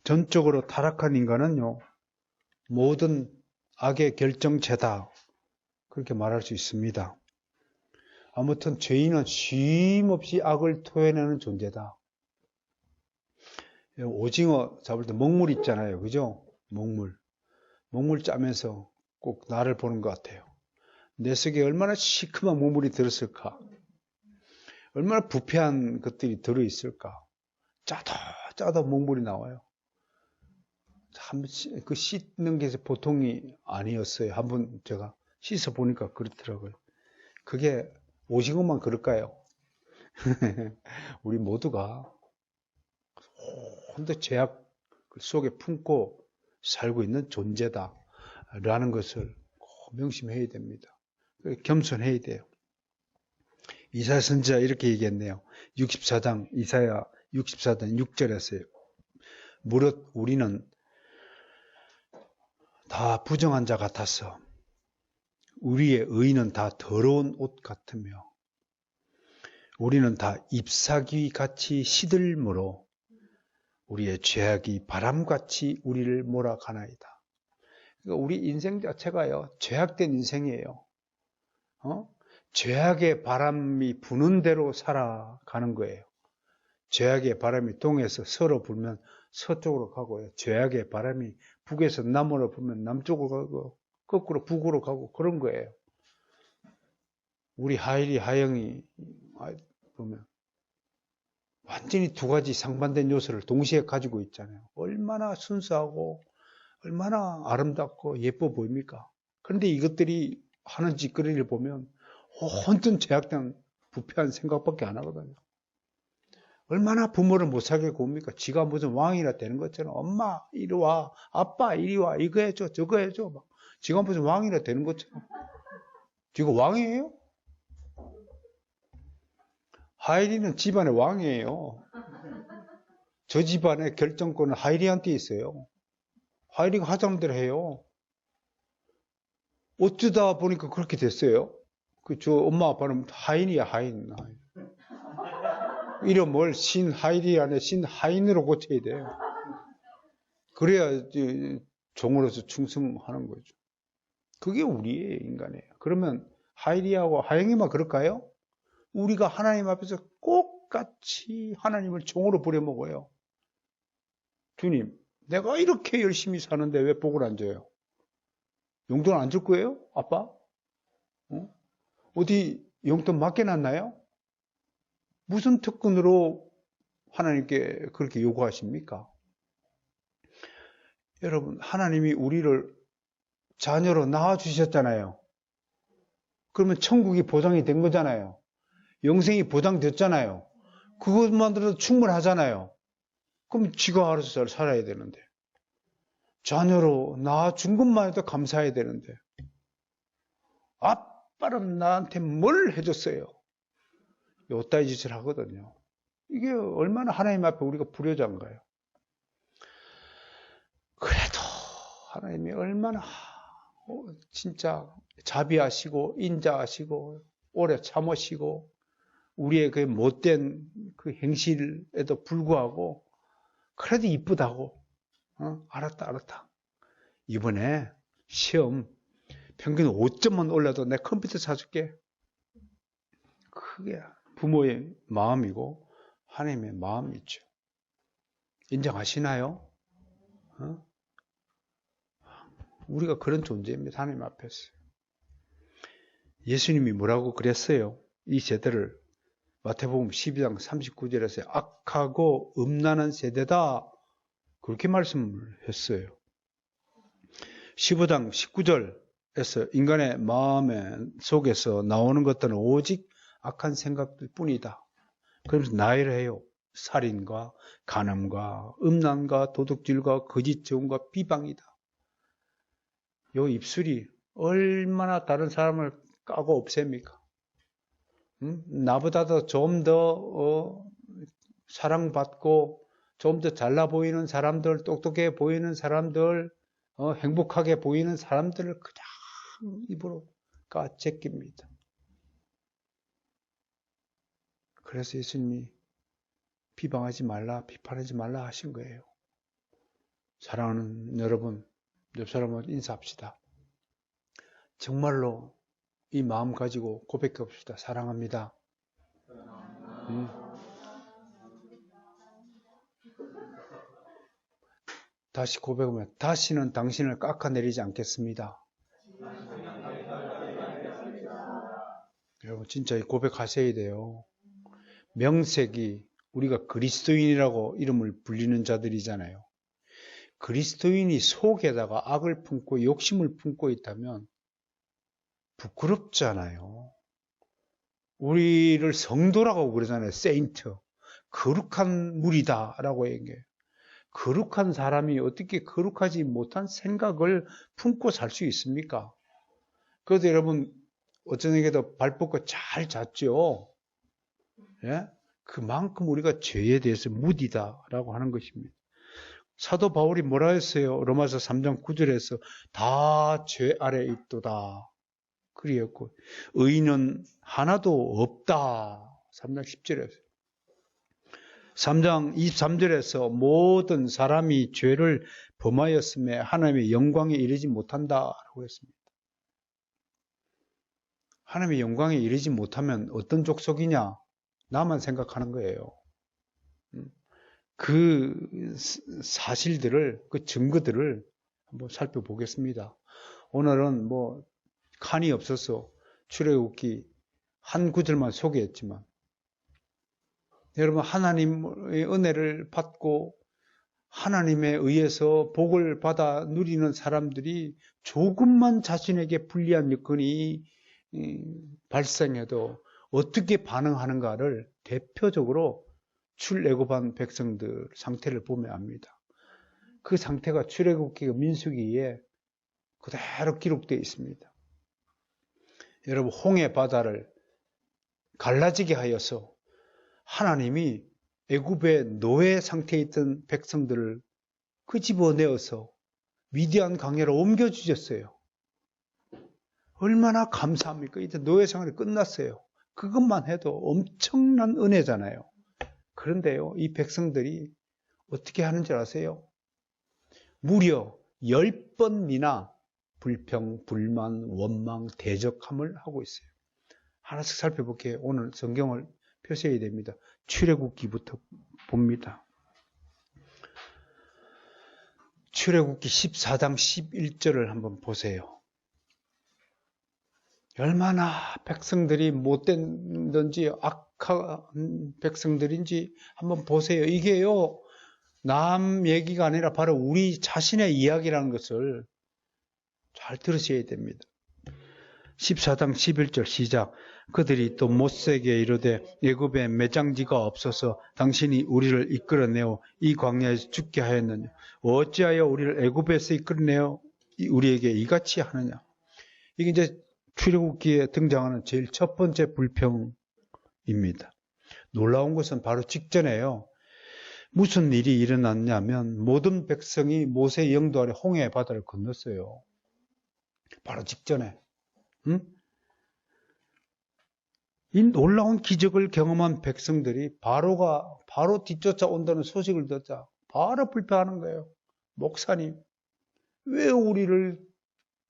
전적으로 타락한 인간은요, 모든 악의 결정체다. 그렇게 말할 수 있습니다. 아무튼 죄인은 쉼없이 악을 토해내는 존재다. 오징어 잡을 때 먹물 있잖아요. 그죠? 먹물. 먹물 짜면서 꼭 나를 보는 것 같아요. 내 속에 얼마나 시큼한 먹물이 들었을까? 얼마나 부패한 것들이 들어있을까? 짜다 먹물이 나와요. 그 씻는 게 보통이 아니었어요. 한번 제가 씻어 보니까 그렇더라고요. 그게 오징어만 그럴까요? 우리 모두가 혼자 죄악 속에 품고 살고 있는 존재다라는 것을 꼭 명심해야 됩니다. 겸손해야 돼요. 이사야 선지자 이렇게 얘기했네요. 64장 이사야 64장 6절에서요. 무릇 우리는 다 부정한 자 같아서 우리의 의는 다 더러운 옷 같으며 우리는 다 잎사귀 같이 시들므로 우리의 죄악이 바람같이 우리를 몰아가나이다. 그러니까 우리 인생 자체가요, 죄악된 인생이에요. 죄악의 바람이 부는 대로 살아가는 거예요. 죄악의 바람이 동에서 서로 불면 서쪽으로 가고요. 죄악의 바람이 북에서 남으로 불면 남쪽으로 가고 거꾸로 북으로 가고 그런 거예요. 우리 하일이 하영이 보면 완전히 두 가지 상반된 요소를 동시에 가지고 있잖아요. 얼마나 순수하고 얼마나 아름답고 예뻐 보입니까? 그런데 이것들이 하는 짓거리를 보면 온통 죄악된 부패한 생각밖에 안 하거든요. 얼마나 부모를 못 살게 구웁니까? 지가 무슨 왕이라 되는 것처럼 엄마 이리 와, 아빠 이리 와, 이거 해줘, 저거 해줘. 막. 지가 무슨 왕이라 되는 것처럼. 지가 왕이에요? 하일이는 집안의 왕이에요. 저 집안의 결정권은 하일이한테 있어요. 하일이가 하자는 대로 해요. 어쩌다 보니까 그렇게 됐어요. 저 엄마 아빠는 하인이야, 하인. 이름을 신하일이 아니라 신하인으로 고쳐야 돼요. 그래야 종으로서 충성하는 거죠. 그게 우리의 인간이에요. 그러면 하일이하고 하영이만 그럴까요? 우리가 하나님 앞에서 똑같이 하나님을 종으로 부려먹어요. 주님, 내가 이렇게 열심히 사는데 왜 복을 안 줘요? 용돈 안 줄 거예요? 아빠? 어디 용돈 맡겨놨나요? 무슨 특권으로 하나님께 그렇게 요구하십니까? 여러분, 하나님이 우리를 자녀로 낳아주셨잖아요. 그러면 천국이 보장이 된 거잖아요. 영생이 보장됐잖아요. 그것만으로도 충분하잖아요. 그럼 지가 알아서 잘 살아야 되는데. 자녀로 낳아준 것만 해도 감사해야 되는데. 아빠는 나한테 뭘 해줬어요? 요따위 짓을 하거든요. 이게 얼마나 하나님 앞에 우리가 불효자인가요? 그래도 하나님이 얼마나 진짜 자비하시고 인자하시고 오래 참으시고 우리의 그 못된 그 행실에도 불구하고 그래도 이쁘다고 알았다. 이번에 시험 평균 5점만 올려도 내 컴퓨터 사줄게. 그게 부모의 마음이고 하나님의 마음이죠. 인정하시나요? 우리가 그런 존재입니다. 하나님 앞에서. 예수님이 뭐라고 그랬어요? 이 세대를 마태복음 12장 39절에서 악하고 음란한 세대다 그렇게 말씀을 했어요. 15장 19절에서 인간의 마음 속에서 나오는 것들은 오직 악한 생각들 뿐이다. 그러면서 나열을 해요. 살인과 간음과 음란과 도둑질과 거짓 증언과 비방이다. 요 입술이 얼마나 다른 사람을 까고 없앱니까? 나보다도 좀 더 사랑받고 좀 더 잘나 보이는 사람들, 똑똑해 보이는 사람들, 행복하게 보이는 사람들을 그냥 입으로 까제낍니다. 그래서 예수님이 비방하지 말라, 비판하지 말라 하신 거예요. 사랑하는 여러분, 옆 사람한테 인사합시다. 정말로 이 마음 가지고 고백해 봅시다. 사랑합니다. 다시 고백하면 다시는 당신을 깎아내리지 않겠습니다. 여러분 진짜 고백하셔야 돼요. 명색이 우리가 그리스도인이라고 이름을 불리는 자들이잖아요. 그리스도인이 속에다가 악을 품고 욕심을 품고 있다면 부끄럽잖아요. 우리를 성도라고 그러잖아요. 세인트. 거룩한 무리다라고 얘기해요. 거룩한 사람이 어떻게 거룩하지 못한 생각을 품고 살 수 있습니까? 그래도 여러분 어쩌게도 발 뻗고 잘 잤죠. 예? 그만큼 우리가 죄에 대해서 무디다라고 하는 것입니다. 사도 바울이 뭐라 했어요? 로마서 3장 9절에서 다 죄 아래 있도다. 그리했고 의인은 하나도 없다. 3장 10절에서 3장 23절에서 모든 사람이 죄를 범하였음에 하나님의 영광에 이르지 못한다라고 했습니다. 하나님의 영광에 이르지 못하면 어떤 족속이냐? 나만 생각하는 거예요. 그 사실들을, 그 증거들을 한번 살펴보겠습니다. 오늘은 뭐 칸이 없어서 출애굽기 한 구절만 소개했지만 여러분 하나님의 은혜를 받고 하나님에 의해서 복을 받아 누리는 사람들이 조금만 자신에게 불리한 여건이 발생해도 어떻게 반응하는가를 대표적으로 출애굽한 백성들 상태를 보면 압니다. 그 상태가 출애굽기가 민수기에 그대로 기록되어 있습니다. 여러분 홍해 바다를 갈라지게 하여서 하나님이 애굽의 노예 상태에 있던 백성들을 끄집어내어서 위대한 강야로 옮겨주셨어요. 얼마나 감사합니까? 이제 노예 생활이 끝났어요. 그것만 해도 엄청난 은혜잖아요. 그런데요, 이 백성들이 어떻게 하는 줄 아세요? 무려 10번이나 불평, 불만, 원망, 대적함을 하고 있어요. 하나씩 살펴볼게요. 오늘 성경을 펴셔야 됩니다. 출애굽기부터 봅니다. 출애굽기 14장 11절을 한번 보세요. 얼마나 백성들이 못된든지 악한 백성들인지 한번 보세요. 이게요, 남 얘기가 아니라 바로 우리 자신의 이야기라는 것을 잘 들으셔야 됩니다. 14장 11절 시작. 그들이 또 모세에게 이르되 애굽에 매장지가 없어서 당신이 우리를 이끌어내어 이 광야에서 죽게 하였느냐. 어찌하여 우리를 애굽에서 이끌어내어 우리에게 이같이 하느냐. 이게 이제 출애굽기에 등장하는 제일 첫 번째 불평입니다. 놀라운 것은 바로 직전에요. 무슨 일이 일어났냐면 모든 백성이 모세의 영도 아래 홍해 바다를 건넜어요. 바로 직전에. 이 놀라운 기적을 경험한 백성들이 바로 뒤쫓아온다는 소식을 듣자 바로 불평하는 거예요. 목사님, 왜 우리를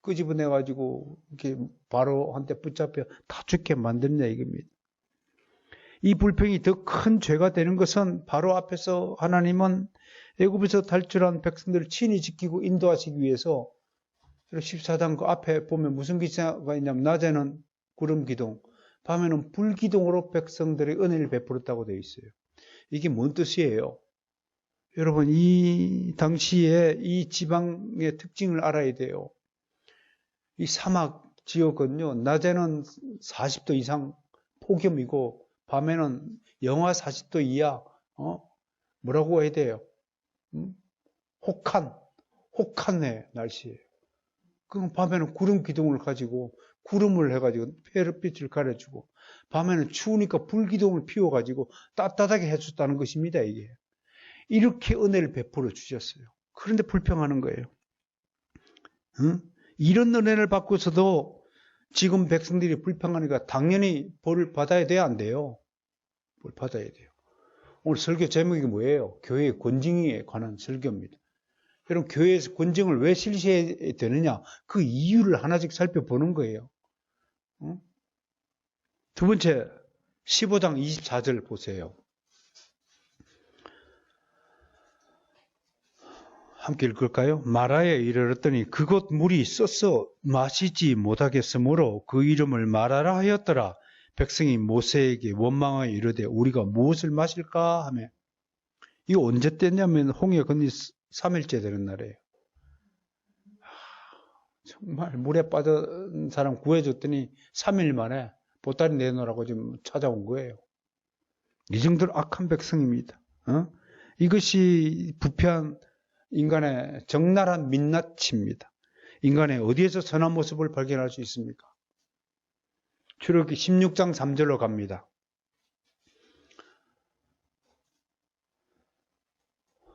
끄집어내가지고 이렇게 바로한테 붙잡혀 다 죽게 만드냐 이겁니다. 이 불평이 더 큰 죄가 되는 것은 바로 앞에서 하나님은 애굽에서 탈출한 백성들을 친히 지키고 인도하시기 위해서 14장 그 앞에 보면 무슨 기사가 있냐면 낮에는 구름 기둥, 밤에는 불 기둥으로 백성들의 은혜를 베풀었다고 되어 있어요. 이게 뭔 뜻이에요? 여러분 이 당시에 이 지방의 특징을 알아야 돼요. 이 사막 지역은요, 낮에는 40도 이상 폭염이고 밤에는 영하 40도 이하 뭐라고 해야 돼요? 혹한의 날씨예요. 그럼 밤에는 구름 기둥을 가지고 구름을 해가지고 햇빛을 가려주고 밤에는 추우니까 불기둥을 피워가지고 따뜻하게 해줬다는 것입니다. 이게 이렇게 은혜를 베풀어 주셨어요. 그런데 불평하는 거예요. 이런 은혜를 받고서도 지금 백성들이 불평하니까 당연히 벌을 받아야 돼요, 안 돼요? 벌 받아야 돼요. 오늘 설교 제목이 뭐예요? 교회의 권징에 관한 설교입니다. 여러분, 교회에서 권증을 왜 실시해야 되느냐? 그 이유를 하나씩 살펴보는 거예요. 두 번째, 15장 24절 보세요. 함께 읽을까요? 마라에 이르렀더니 그곳 물이 썩어 마시지 못하겠으므로 그 이름을 마라라 하였더라. 백성이 모세에게 원망하여 이르되 우리가 무엇을 마실까 하며. 이거 언제 때냐면 홍해 건너 3일째 되는 날이에요. 정말 물에 빠진 사람 구해줬더니 3일 만에 보따리 내놓으라고 지금 찾아온 거예요. 이 정도로 악한 백성입니다. 이것이 부패한 인간의 적나라한 민낯입니다. 인간의 어디에서 선한 모습을 발견할 수 있습니까? 출애굽기 16장 3절로 갑니다.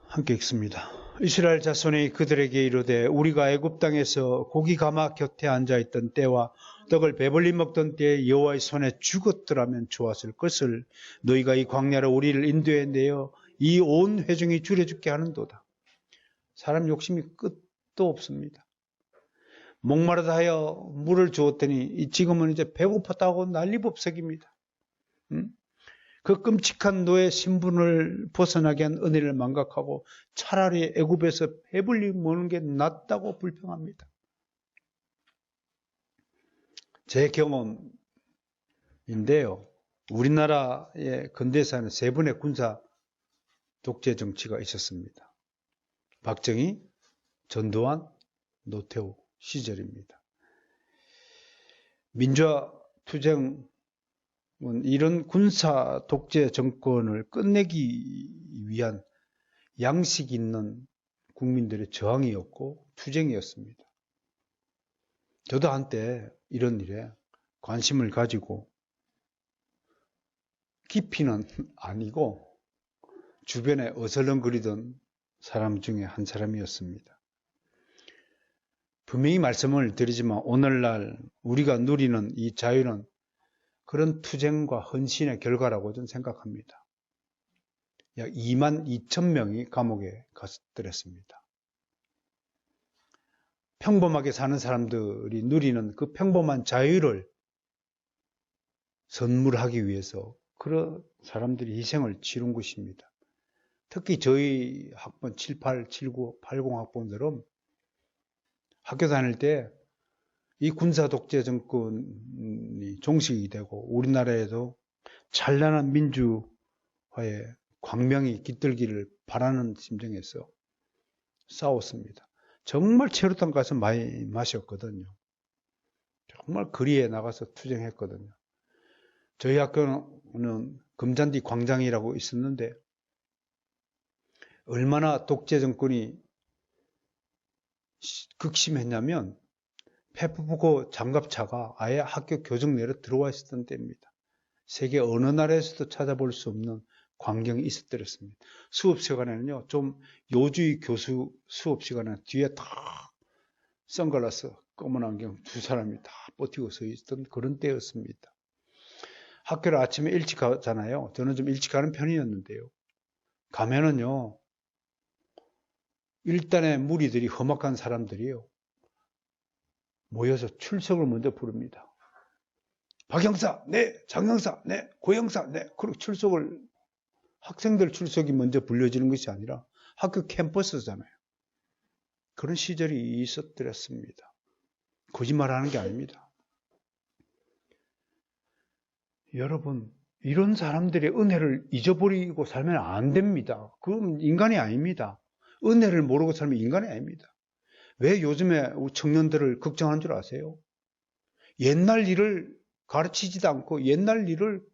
함께 읽습니다. 이스라엘 자손이 그들에게 이르되 우리가 애굽 땅에서 고기 가마 곁에 앉아있던 때와 떡을 배불리 먹던 때에 여호와의 손에 죽었더라면 좋았을 것을 너희가 이 광야로 우리를 인도해 내어 이 온 회중이 줄여 죽게 하는도다. 사람 욕심이 끝도 없습니다. 목마르다 하여 물을 주었더니 지금은 이제 배고팠다고 난리법석입니다. 그 끔찍한 노예 신분을 벗어나게 한 은혜를 망각하고 차라리 애굽에서 배불리 먹는 게 낫다고 불평합니다. 제 경험인데요. 우리나라의 근대사는 세 번의 군사 독재 정치가 있었습니다. 박정희, 전두환, 노태우 시절입니다. 민주화 투쟁은 이런 군사 독재 정권을 끝내기 위한 양식 있는 국민들의 저항이었고 투쟁이었습니다. 저도 한때 이런 일에 관심을 가지고 깊이는 아니고 주변에 어슬렁거리던 사람 중에 한 사람이었습니다. 분명히 말씀을 드리지만 오늘날 우리가 누리는 이 자유는 그런 투쟁과 헌신의 결과라고 저는 생각합니다. 약 2만 2천 명이 감옥에 갔더랬습니다. 평범하게 사는 사람들이 누리는 그 평범한 자유를 선물하기 위해서 그런 사람들이 희생을 치른 것입니다. 특히 저희 학번 78, 79, 80 학번들은 학교 다닐 때 이 군사 독재 정권이 종식이 되고 우리나라에도 찬란한 민주화의 광명이 깃들기를 바라는 심정에서 싸웠습니다. 정말 체류탄 가서 많이 마셨거든요. 정말 거리에 나가서 투쟁했거든요. 저희 학교는 금잔디 광장이라고 있었는데 얼마나 독재 정권이 극심했냐면 페프부고 장갑차가 아예 학교 교정 내로 들어와 있었던 때입니다. 세계 어느 나라에서도 찾아볼 수 없는 광경이 있었더랬습니다. 수업 시간에는요, 좀 요주의 교수 수업 시간에 뒤에 다 선글라스, 검은 안경 두 사람이 다 버티고 서 있던 그런 때였습니다. 학교를 아침에 일찍 가잖아요. 저는 좀 일찍 가는 편이었는데요. 가면은요, 일단의 무리들이 험악한 사람들이요. 모여서 출석을 먼저 부릅니다. 박 형사, 네. 장 형사, 네. 고 형사, 네. 그리고 출석을, 학생들 출석이 먼저 불려지는 것이 아니라 학교 캠퍼스잖아요. 그런 시절이 있었더랬습니다. 거짓말하는 게 아닙니다. 여러분, 이런 사람들의 은혜를 잊어버리고 살면 안 됩니다. 그건 인간이 아닙니다. 은혜를 모르고 살면 인간이 아닙니다. 왜 요즘에 우리 청년들을 걱정하는 줄 아세요? 옛날 일을 가르치지도 않고 옛날 일을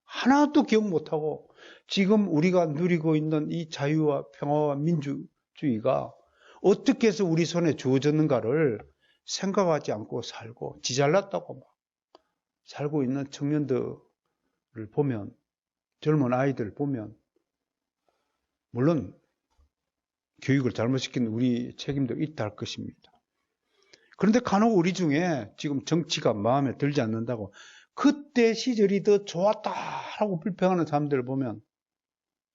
하나도 기억 못하고 지금 우리가 누리고 있는 이 자유와 평화와 민주주의가 어떻게 해서 우리 손에 주어졌는가를 생각하지 않고 살고 지잘났다고 막 살고 있는 청년들을 보면, 젊은 아이들 보면, 물론 교육을 잘못시킨 우리 책임도 있다 할 것입니다. 그런데 간혹 우리 중에 지금 정치가 마음에 들지 않는다고 그때 시절이 더 좋았다라고 불평하는 사람들을 보면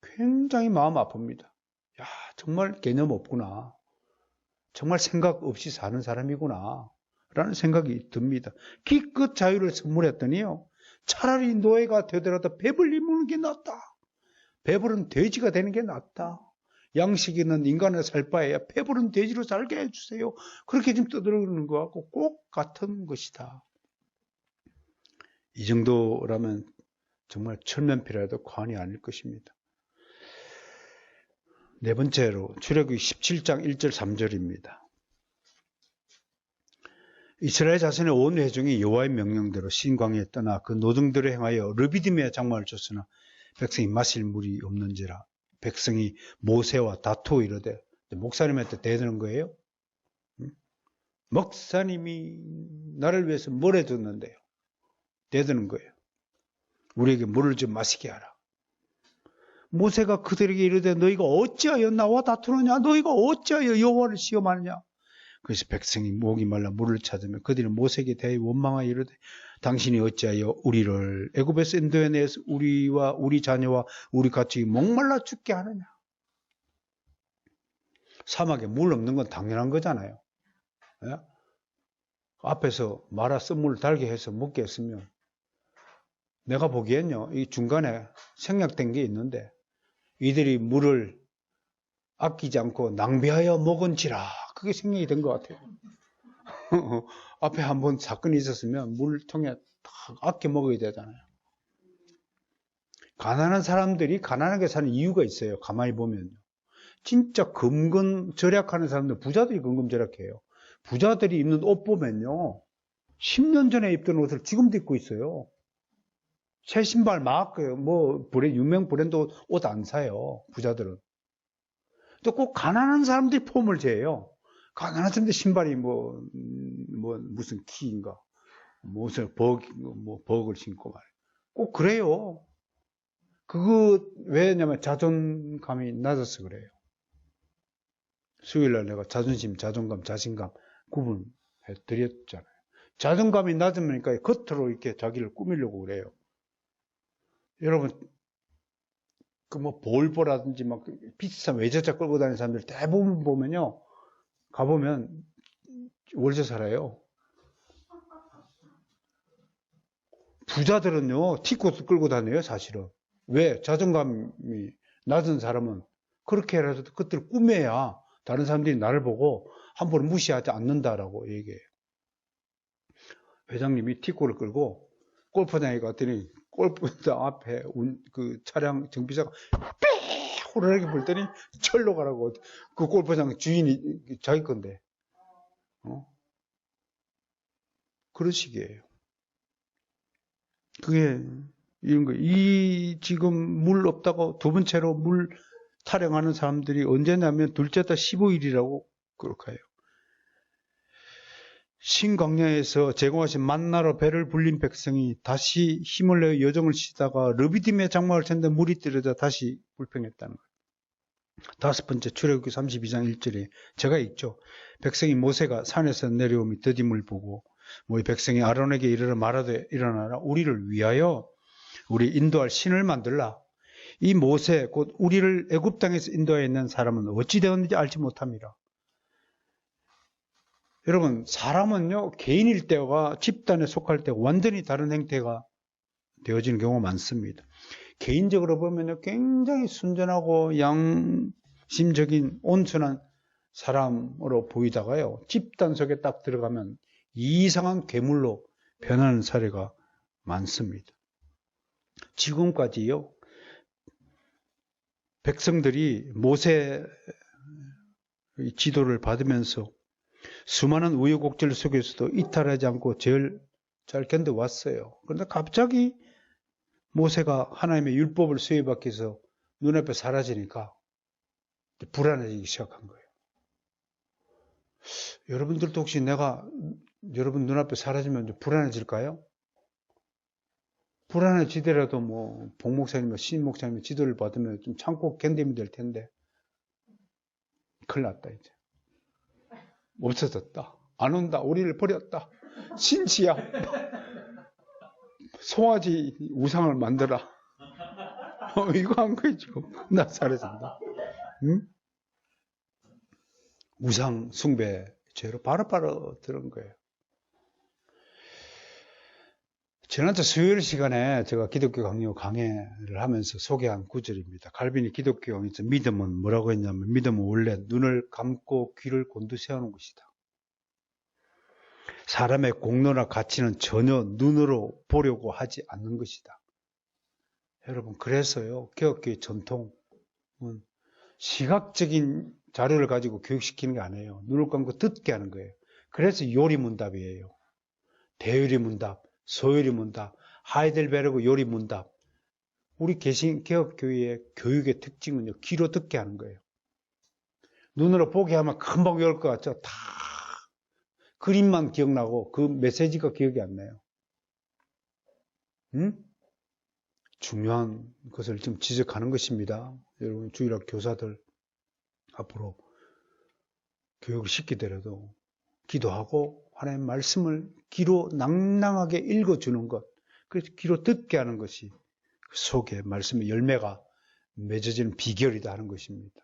굉장히 마음 아픕니다. 야, 정말 개념 없구나. 정말 생각 없이 사는 사람이구나 라는 생각이 듭니다. 기껏 자유를 선물했더니요, 차라리 노예가 되더라도 배불리 먹는 게 낫다. 배부른 돼지가 되는 게 낫다. 양식이는 인간의 살 바에야 배부른 돼지로 살게 해주세요. 그렇게 지금 떠들어오는 것하고 꼭 같은 것이다. 이 정도라면 정말 천면피라도 과언이 아닐 것입니다. 네 번째로 출애굽기 17장 1절 3절입니다. 이스라엘 자신의 온 회중이 여호와의 명령대로 신광야에 떠나 그 노동들을 행하여 르비딤의 장막을 줬으나 백성이 마실 물이 없는지라. 백성이 모세와 다투어 이르되, 목사님한테 대드는 거예요. 목사님이 나를 위해서 뭘 해줬는데요. 대드는 거예요. 우리에게 물을 좀 마시게 하라. 모세가 그들에게 이르되 너희가 어찌하여 나와 다투느냐? 너희가 어찌하여 여호와를 시험하느냐? 그래서 백성이 목이 말라 물을 찾으며 그들은 모세에게 대하여 원망하여 이르되 당신이 어찌하여 우리를 애굽에서 인도해내서 우리와 우리 자녀와 우리 가축이 목말라 죽게 하느냐? 사막에 물 없는 건 당연한 거잖아요. 예? 앞에서 마라 쓴물을 달게 해서 먹게 했으면 내가 보기엔요, 이 중간에 생략된 게 있는데 이들이 물을 아끼지 않고 낭비하여 먹은지라, 그게 생략이 된 것 같아요. 앞에 한번 사건이 있었으면 물통에 딱 아껴 먹어야 되잖아요. 가난한 사람들이 가난하게 사는 이유가 있어요. 가만히 보면요. 진짜 금근 절약하는 사람들, 부자들이 금근 절약해요. 부자들이 입는 옷 보면요, 10년 전에 입던 옷을 지금도 입고 있어요. 새 신발 막, 유명 브랜드 옷 안 사요, 부자들은. 또 꼭 가난한 사람들이 폼을 재요. 가난한 사람들 신발이 무슨 키인가, 무슨 버그를 신고 말이에요. 꼭 그래요. 그거 왜냐면 자존감이 낮아서 그래요. 수요일날 내가 자존심, 자존감, 자신감 구분해 드렸잖아요. 자존감이 낮으니까 겉으로 이렇게 자기를 꾸미려고 그래요. 여러분, 볼보라든지 막 비싼 외제차 끌고 다니는 사람들 대부분 보면요, 가보면 월세 살아요. 부자들은요, 티코스 끌고 다녀요, 사실은. 왜? 자존감이 낮은 사람은 그렇게라도 그것들을 꾸며야 다른 사람들이 나를 보고 함부로 무시하지 않는다라고 얘기해요. 회장님이 티코를 끌고 골프장에 갔더니 골프장 앞에 그 차량 정비사가 빽 호루라기 불더니 철로 가라고. 그 골프장 주인이 자기 건데. 그런 식이에요. 그게 이런 거예요. 지금 물 없다고 두 번째로 물 타령하는 사람들이 언제냐면 둘째 달 15일이라고 그렇게 해요. 신광야에서 제공하신 만나로 배를 불린 백성이 다시 힘을 내어 여정을 치다가 르비딤의 장막을 쳤는데 물이 떨어져 다시 불평했다는 거예요. 다섯 번째, 출애굽기 32장 1절에 제가 읽죠. 백성이 모세가 산에서 내려오며 더딤을 보고 이 백성이 아론에게 이르러 말하되 일어나라, 우리를 위하여 우리 인도할 신을 만들라. 이 모세 곧 우리를 애굽 땅에서 인도하여 있는 사람은 어찌 되었는지 알지 못합니다. 여러분, 사람은요, 개인일 때와 집단에 속할 때 완전히 다른 행태가 되어지는 경우가 많습니다. 개인적으로 보면요, 굉장히 순전하고 양심적인 온순한 사람으로 보이다가요, 집단 속에 딱 들어가면 이상한 괴물로 변하는 사례가 많습니다. 지금까지요, 백성들이 모세의 지도를 받으면서 수많은 우여곡절 속에서도 이탈하지 않고 제일 잘 견뎌왔어요. 그런데 갑자기 모세가 하나님의 율법을 수혜받기 위해서 눈앞에 사라지니까 불안해지기 시작한 거예요. 여러분들도 혹시 내가 여러분 눈앞에 사라지면 좀 불안해질까요? 불안해지더라도 복목사님과 신목사님의 지도를 받으면 좀 참고 견디면 될 텐데 큰일 났다 이제. 없어졌다. 안 온다. 우리를 버렸다. 신지야. 송아지 우상을 만들어. 이거 한 거예요 지금. 나 사라진다. 응? 우상 숭배 죄로 바로바로 들은 거예요. 지난주 수요일 시간에 제가 기독교 강요 강해를 하면서 소개한 구절입니다. 칼빈이 기독교 강의에서 믿음은 뭐라고 했냐면 믿음은 원래 눈을 감고 귀를 곤두세우는 것이다. 사람의 공로나 가치는 전혀 눈으로 보려고 하지 않는 것이다. 여러분 그래서요 개혁교의 전통은 시각적인 자료를 가지고 교육시키는 게 아니에요. 눈을 감고 듣게 하는 거예요. 그래서 요리문답이에요. 대요리문답, 소요리문답, 하이델베르그 요리문답. 우리 개혁교회의 교육의 특징은요. 귀로 듣게 하는 거예요. 눈으로 보게 하면 금방 외울 것 같죠. 다 그림만 기억나고 그 메시지가 기억이 안 나요. 응? 중요한 것을 좀 지적하는 것입니다. 여러분 주일학 교사들 앞으로 교육을 시키더라도 기도하고 하나님의 말씀을 귀로 낭낭하게 읽어주는 것, 그래서 귀로 듣게 하는 것이 그 속에 말씀의 열매가 맺어지는 비결이다 하는 것입니다.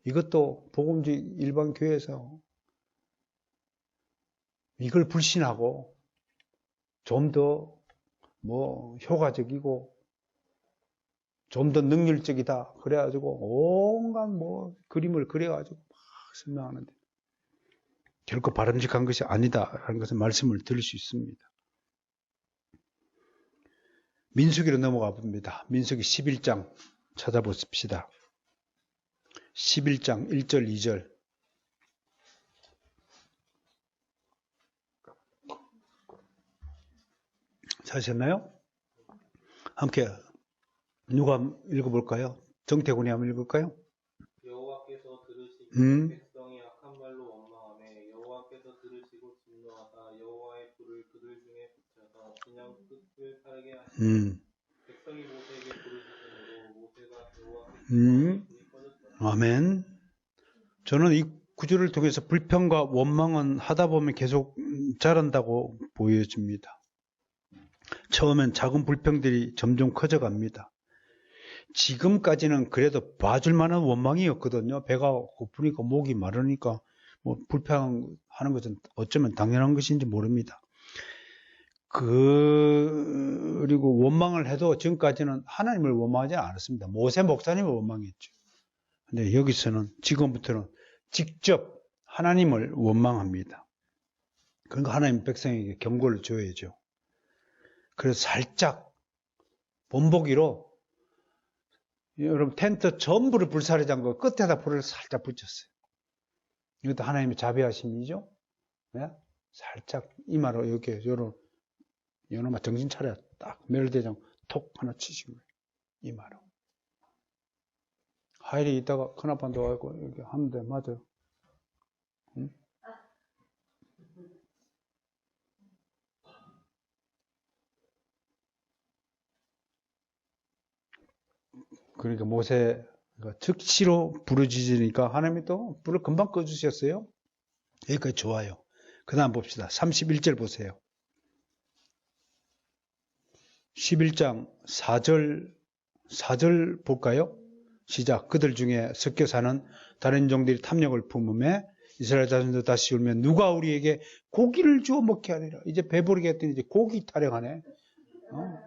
이것도 복음주의 일반 교회에서 이걸 불신하고 좀 더 효과적이고 좀 더 능률적이다 그래가지고 온갖 그림을 그려가지고 막 설명하는데 결코 바람직한 것이 아니다 하는 것을 말씀을 드릴 수 있습니다. 민수기로 넘어가 봅니다. 민수기 11장 찾아보십시다. 11장 1절 2절 찾으셨나요? 함께 누가 읽어볼까요? 정태군이 한번 읽을까요? 여호와께서 들으시고 백성이 악한 말로 원망하매 여호와께서 들으시고 진노하사 여호와의 불을 그들 중에 붙여서 그냥 끝을 살게 하시니 백성이 모세에게 부르짖음으로 모세가 여호와께 불이 꺼졌더라. 아멘. 저는 이 구절을 통해서 불평과 원망은 하다 보면 계속 자란다고 보여집니다. 처음엔 작은 불평들이 점점 커져갑니다. 지금까지는 그래도 봐줄 만한 원망이었거든요. 배가 고프니까 목이 마르니까 불평하는 것은 어쩌면 당연한 것인지 모릅니다. 그리고 원망을 해도 지금까지는 하나님을 원망하지 않았습니다. 모세 목사님을 원망했죠. 근데 여기서는 지금부터는 직접 하나님을 원망합니다. 그러니까 하나님 백성에게 경고를 줘야죠. 그래서 살짝 본보기로 여러분 텐트 전부를 불살이 잠그고 끝에다 불을 살짝 붙였어요. 이것도 하나님의 자비하심이죠. 네? 살짝 이마로 이렇게 요놈아 정신 차려 딱 멸대장 톡 하나 치신 거예요. 이마로. 하일이 있다가 큰아빠한테 와서 이렇게 하면 돼. 맞아요. 응? 그러니까 모세가 즉시로 부르짖으니까 하나님이 또 불을 금방 꺼주셨어요. 여기까지 좋아요. 그 다음 봅시다. 31절 보세요. 11장 4절 볼까요? 시작. 그들 중에 섞여 사는 다른 종들이 탐욕을 품음에 이스라엘 자손도 다시 울면 누가 우리에게 고기를 주어 먹게 하리라. 이제 배부르게 했더니 이제 고기 타령하네.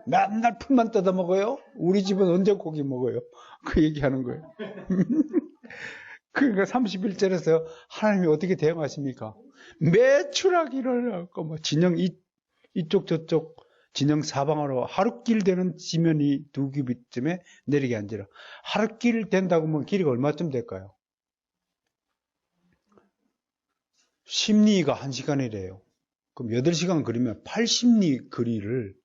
맨날 풀만 뜯어 먹어요? 우리 집은 언제 고기 먹어요? 그 얘기하는 거예요. 그러니까 31절에서 하나님이 어떻게 대응하십니까? 매출하기를 하고 진영 이쪽 저쪽 진영 사방으로 하룻길 되는 지면이 2규빗쯤에 내리게 앉으라. 하룻길 된다고 하면 길이가 얼마쯤 될까요? 심리가 1시간이래요. 그럼 8시간 그리면 80리 거리를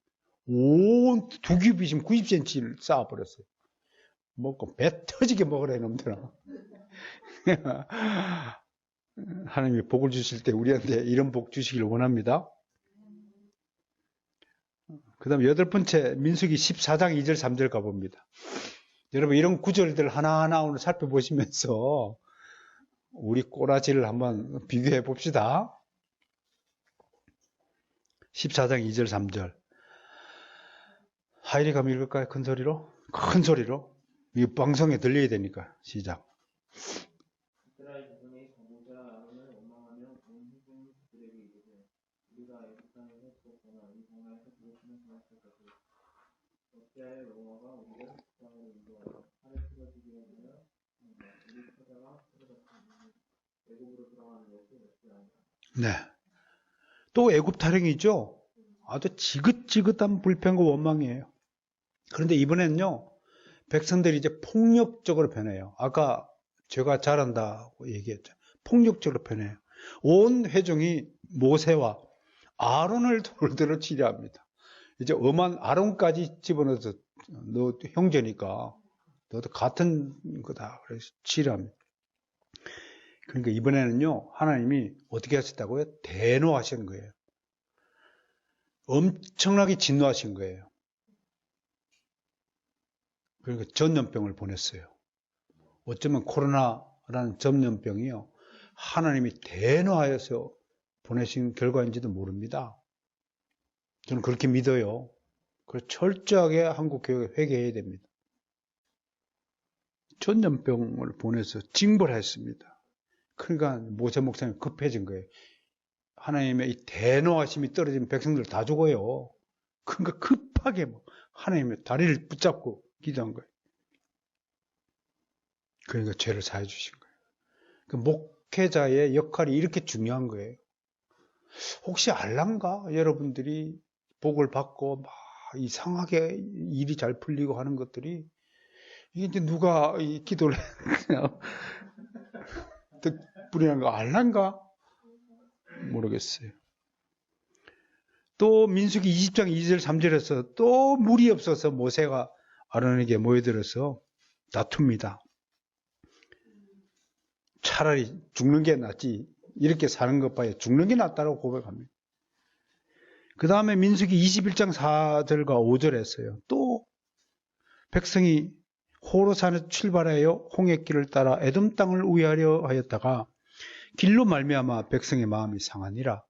온 2규빗이면 90cm를 쌓아버렸어요. 먹고 배 터지게 먹으라 이놈들아. 하나님이 복을 주실 때 우리한테 이런 복 주시길 원합니다. 그 다음에 8번째 민수기 14장 2절 3절 가봅니다. 여러분 이런 구절들 하나하나 오늘 살펴보시면서 우리 꼬라지를 한번 비교해 봅시다. 14장 2절 3절 하이리 가면 읽을까요? 큰 소리로? 큰 소리로? 이 방송에 들려야 되니까 시작. 이스라엘 자손이 모세와 아론을 원망하며 온 회중 그들에게 이르되 우리가 애굽 땅에서 죽었거나 이 광야에서 죽었으면 좋았을 것을 어찌하여 여호와가 우리를 그 땅으로 인도하여 칼에 쓰러지게 하여 우리 처자가 쓰러졌으니 애굽으로 들어가는 것이 어찌하냐. 네. 또 애굽 타령이죠. 아주 지긋지긋한 불평과 원망이에요. 그런데 이번엔요, 백성들이 이제 폭력적으로 변해요. 아까 제가 잘한다고 얘기했죠. 폭력적으로 변해요. 온 회중이 모세와 아론을 돌들어 치려합니다. 이제 엄한 아론까지 집어넣어서 너 형제니까 너도 같은 거다. 그래서 치려합니다. 그러니까 이번에는요, 하나님이 어떻게 하셨다고요? 대노하신 거예요. 엄청나게 진노하신 거예요. 그러니까 전염병을 보냈어요. 어쩌면 코로나라는 전염병이요, 하나님이 대노하여서 보내신 결과인지도 모릅니다. 저는 그렇게 믿어요. 그래서 철저하게 한국 교회가 회개해야 됩니다. 전염병을 보내서 징벌했습니다. 그러니까 모세 목사님이 급해진 거예요. 하나님의 이 대노하심이 떨어지면 백성들 다 죽어요. 그러니까 급하게 하나님의 다리를 붙잡고 기도한 거예요. 그러니까 죄를 사해 주신 거예요. 그 목회자의 역할이 이렇게 중요한 거예요. 혹시 알란가? 여러분들이 복을 받고 막 이상하게 일이 잘 풀리고 하는 것들이 이게 이제 누가 이 기도를 득불이라는 거 알란가? 모르겠어요. 또 민수기 20장 2절 3절에서 또 물이 없어서 모세가 아론에게 모여들어서 다툽니다. 차라리 죽는 게 낫지 이렇게 사는 것 봐야 죽는 게 낫다고 고백합니다. 그 다음에 민수기 21장 4절과 5절에서요. 또 백성이 호로산에서 출발하여 홍해길을 따라 에돔 땅을 우회하려 하였다가 길로 말미암아 백성의 마음이 상하니라.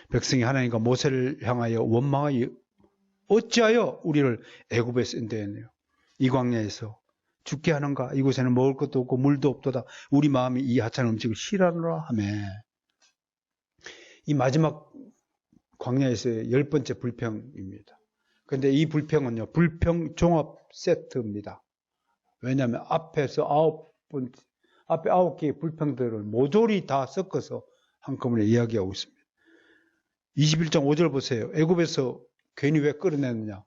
백성이 하나님과 모세를 향하여 원망하여 어찌하여 우리를 애굽에서 인도했네요. 이 광야에서 죽게 하는가? 이곳에는 먹을 것도 없고 물도 없도다. 우리 마음이 이 하찮은 음식을 싫어하노라 하며. 이 마지막 광야에서의 10번째 불평입니다. 그런데 이 불평은요, 불평 종합 세트입니다. 왜냐하면 앞에 9개의 불평들을 모조리 다 섞어서 한꺼번에 이야기하고 있습니다. 21장 5절 보세요. 애굽에서 괜히 왜 끌어냈느냐.